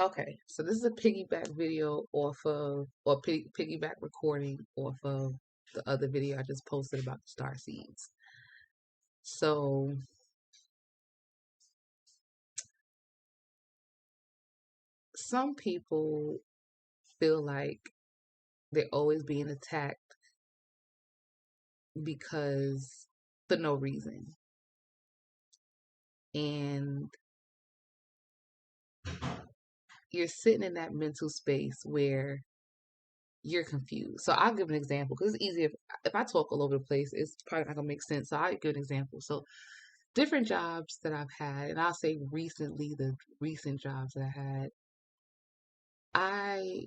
Okay, so this is a piggyback video off of, or piggyback recording off of the other video I just posted about the star seeds. So some people feel like they're always being attacked because for no reason. And you're sitting in that mental space where you're confused. So I'll give an example because it's easy if I talk all over the place, it's probably not gonna make sense. So I'll give an example. So different jobs that I've had, and I'll say recently, the recent jobs that I had, I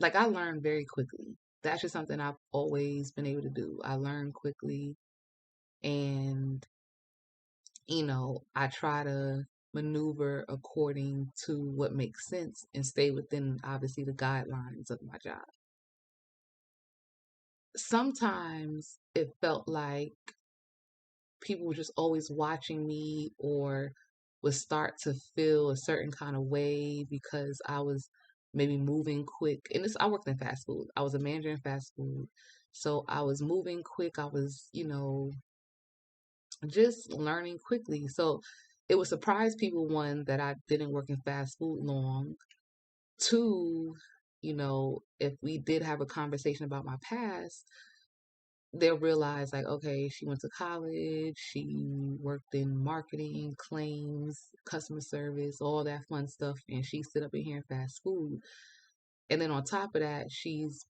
I learned very quickly. That's just something I've always been able to do. I learn quickly, and I try to maneuver according to what makes sense and stay within obviously the guidelines of my job. Sometimes it felt like people were just always watching me or would start to feel a certain kind of way because I was maybe moving quick. And this, I worked in fast food. I was a manager in fast food. So I was moving quick. I was, just learning quickly. So it would surprise people, one, that I didn't work in fast food long. Two, if we did have a conversation about my past, they'll realize like, okay, she went to college, she worked in marketing, claims, customer service, all that fun stuff, and she sit up in here in fast food. And then on top of that, she's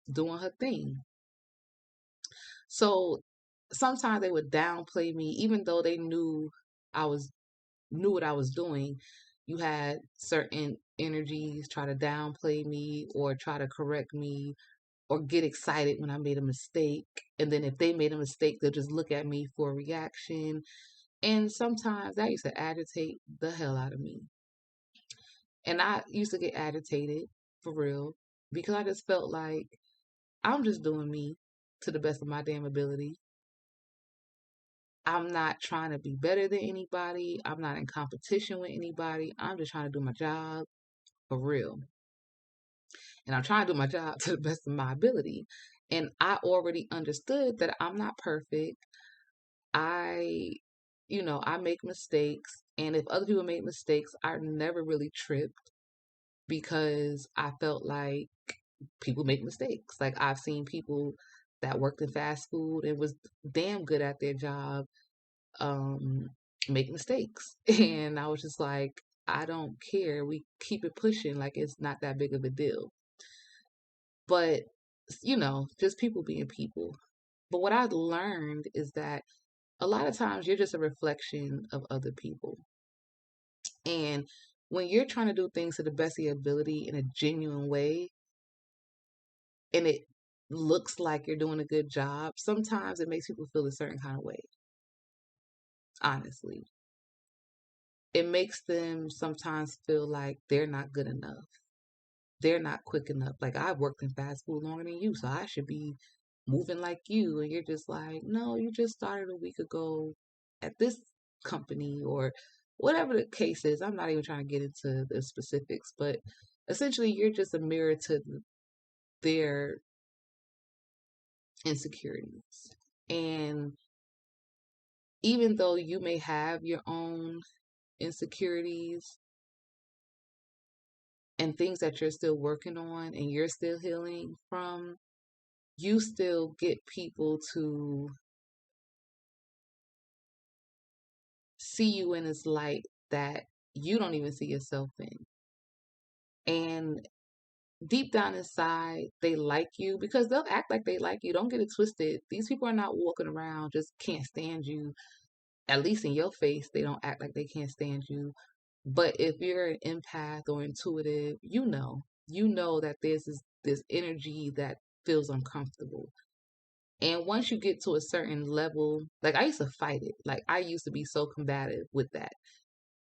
doing her thing. So sometimes they would downplay me, even though they I was knew what I was doing. You had certain energies try to downplay me or try to correct me or get excited when I made a mistake. And then if they made a mistake, they'll just look at me for a reaction. And sometimes that used to agitate the hell out of me. And I used to get agitated for real because I just felt like I'm just doing me to the best of my damn ability. I'm not trying to be better than anybody. I'm not in competition with anybody. I'm just trying to do my job for real. And I'm trying to do my job to the best of my ability. And I already understood that I'm not perfect. I, I make mistakes. And if other people make mistakes, I never really tripped because I felt like people make mistakes. Like I've seen people that worked in fast food and was damn good at their job, um, make mistakes. And I was just like, I don't care. We keep it pushing like it's not that big of a deal. But, just people being people. But what I've learned is that a lot of times you're just a reflection of other people. And when you're trying to do things to the best of your ability in a genuine way, and it looks like you're doing a good job, sometimes it makes people feel a certain kind of way, honestly. It makes them sometimes feel like they're not good enough. They're not quick enough. Like I've worked in fast food longer than you, so I should be moving like you. And you're just like, no, you just started a week ago at this company or whatever the case is. I'm not even trying to get into the specifics, but essentially you're just a mirror to their insecurities. And even though you may have your own insecurities and things that you're still working on and you're still healing from, you still get people to see you in this light that you don't even see yourself in. And deep down inside, they like you because they'll act like they like you. Don't get it twisted. These people are not walking around just can't stand you. At least in your face, they don't act like they can't stand you. But if you're an empath or intuitive, you know that there's this energy that feels uncomfortable. And once you get to a certain level, like I used to fight it. Like I used to be so combative with that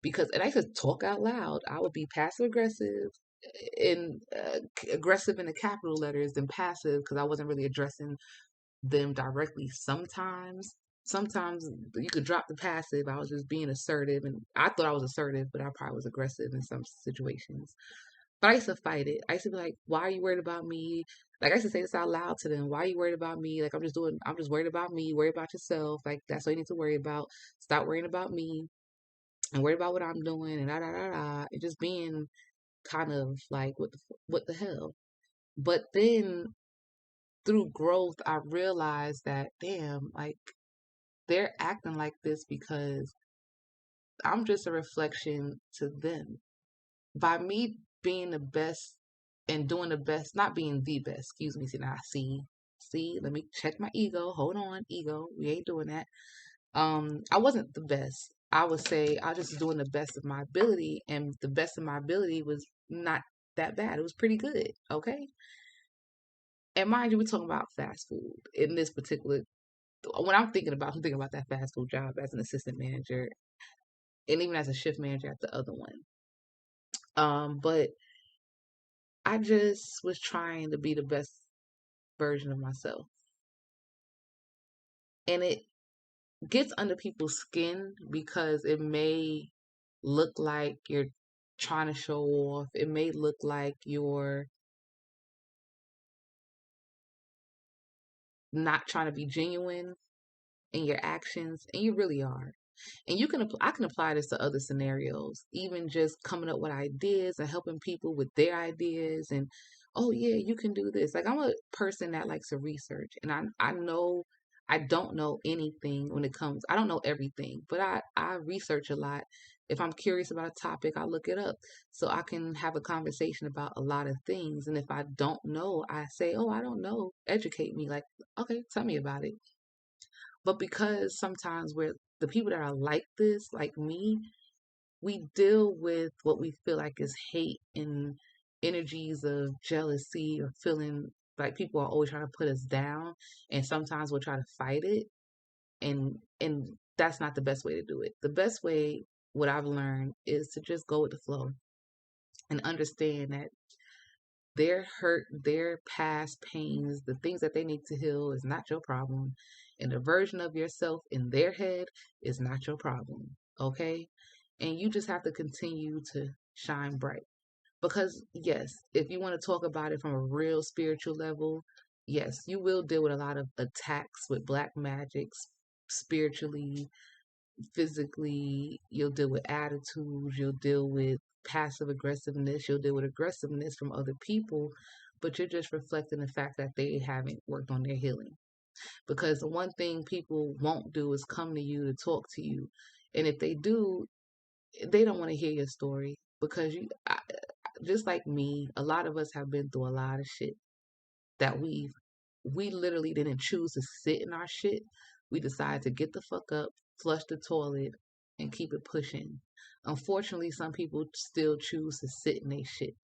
because, and I used to talk out loud. I would be passive aggressive in aggressive in the capital letters than passive because I wasn't really addressing them directly sometimes. Sometimes you could drop the passive. I was just being assertive, and I thought I was assertive, but I probably was aggressive in some situations. But I used to fight it. I used to be like, "Why are you worried about me?" Like I used to say this out loud to them. "Why are you worried about me? Like I'm just worried about me. Worry about yourself. Like that's what you need to worry about. Stop worrying about me and worry about what I'm doing and da da da da." And just being kind of like, what the hell? But then through growth, I realized that damn, like they're acting like this because I'm just a reflection to them. By me being the best and doing the best, not being the best, excuse me, see now see, let me check my ego. Hold on, ego. We ain't doing that. I wasn't the best. I would say I was just doing the best of my ability, and the best of my ability was not that bad. It was pretty good. Okay. And mind you, we're talking about fast food in this particular when I'm thinking about that fast food job as an assistant manager and even as a shift manager at the other one. But I just was trying to be the best version of myself. And it gets under people's skin because it may look like you're trying to show off. It may look like you're not trying to be genuine in your actions, and you really are. And I can apply this to other scenarios, even just coming up with ideas and helping people with their ideas. And oh yeah, you can do this. Like I'm a person that likes to research, and I know I don't know anything when it comes. I don't know everything, but I research a lot. If I'm curious about a topic, I look it up so I can have a conversation about a lot of things. And if I don't know, I say, "Oh, I don't know. Educate me." Like, okay, tell me about it. But because sometimes we're the people that are like this, like me, we deal with what we feel like is hate and energies of jealousy or feeling like people are always trying to put us down. And sometimes we'll try to fight it. And that's not the best way to do it. The best way, what I've learned, is to just go with the flow and understand that their hurt, their past pains, the things that they need to heal is not your problem. And the version of yourself in their head is not your problem. Okay? And you just have to continue to shine bright. Because, yes, if you want to talk about it from a real spiritual level, yes, you will deal with a lot of attacks with black magic spiritually, physically. You'll deal with attitudes, you'll deal with passive aggressiveness, you'll deal with aggressiveness from other people, but you're just reflecting the fact that they haven't worked on their healing. Because the one thing people won't do is come to you to talk to you. And if they do, they don't want to hear your story because just like me, a lot of us have been through a lot of shit that we literally didn't choose to sit in our shit. We decided to get the fuck up, flush the toilet, and keep it pushing. Unfortunately, some people still choose to sit in their shit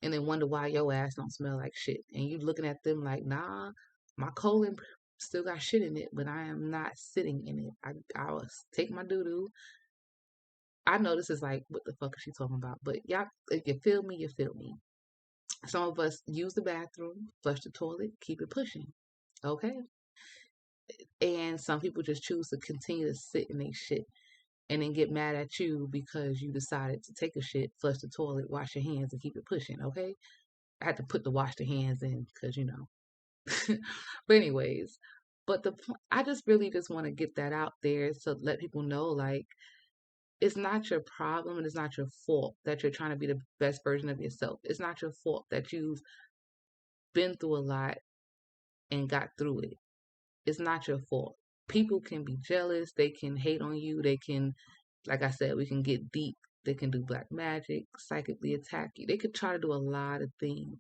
and then wonder why your ass don't smell like shit. And you looking at them like, nah, my colon still got shit in it, but I am not sitting in it. I'll take my doo doo. I know this is like, what the fuck is she talking about? But y'all, if you feel me, you feel me. Some of us use the bathroom, flush the toilet, keep it pushing. Okay? And some people just choose to continue to sit in their shit and then get mad at you because you decided to take a shit, flush the toilet, wash your hands, and keep it pushing. Okay? I had to put the wash the hands in because, you know. But anyways, I just really just want to get that out there to let people know like it's not your problem and it's not your fault that you're trying to be the best version of yourself. It's not your fault that you've been through a lot and got through it. It's not your fault. People can be jealous, they can hate on you, they can, like I said, we can get deep. They can do black magic, psychically attack you. They could try to do a lot of things.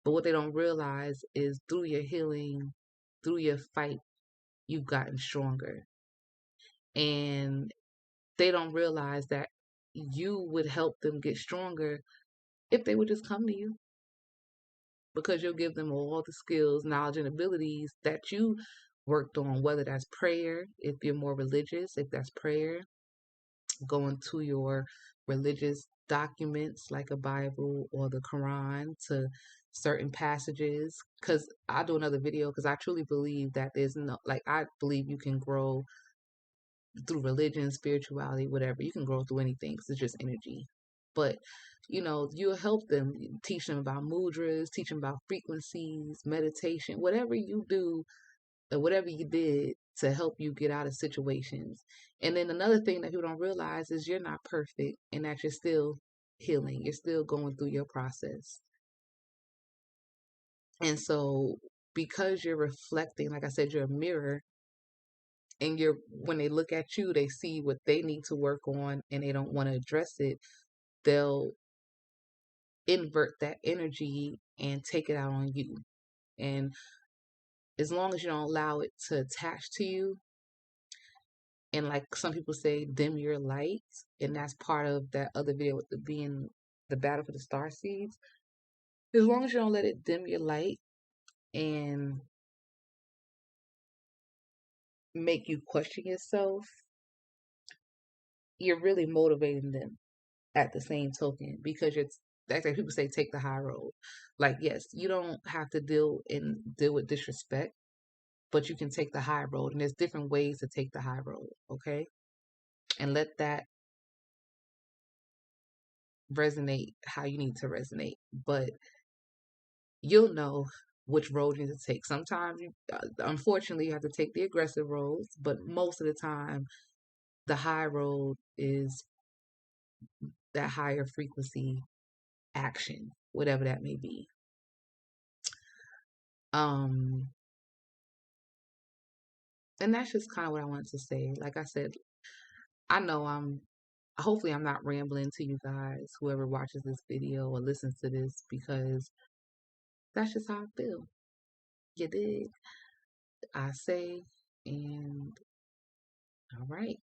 But what they don't realize is through your healing, through your fight, you've gotten stronger. And they don't realize that you would help them get stronger if they would just come to you because you'll give them all the skills, knowledge, and abilities that you worked on, whether that's prayer, if you're more religious, if that's prayer, going to your religious documents like a Bible or the Quran to certain passages, because I'll do another video, because I truly believe that there's no, like, I believe you can grow through religion, spirituality, whatever. You can grow through anything because it's just energy. But, you'll help them, teach them about mudras, teach them about frequencies, meditation, whatever you do or whatever you did to help you get out of situations. And then another thing that people don't realize is you're not perfect and that you're still healing. You're still going through your process. And so because you're reflecting, like I said, you're a mirror, and when they look at you, they see what they need to work on and they don't want to address it. They'll invert that energy and take it out on you. And as long as you don't allow it to attach to you, and like some people say, dim your light, and that's part of that other video with the being the battle for the star seeds. As long as you don't let it dim your light and make you question yourself, you're really motivating them at the same token, because that's like people say, take the high road. Like, yes, you don't have to deal with disrespect, but you can take the high road, and there's different ways to take the high road, okay? And let that resonate how you need to resonate. But you'll know which road you need to take. Sometimes, unfortunately, you have to take the aggressive roads, but most of the time, the high road is that higher frequency action, whatever that may be. Um, and that's just kind of what I wanted to say. Like I said, I know hopefully I'm not rambling to you guys, whoever watches this video or listens to this, because that's just how I feel. You dig? I say, and all right.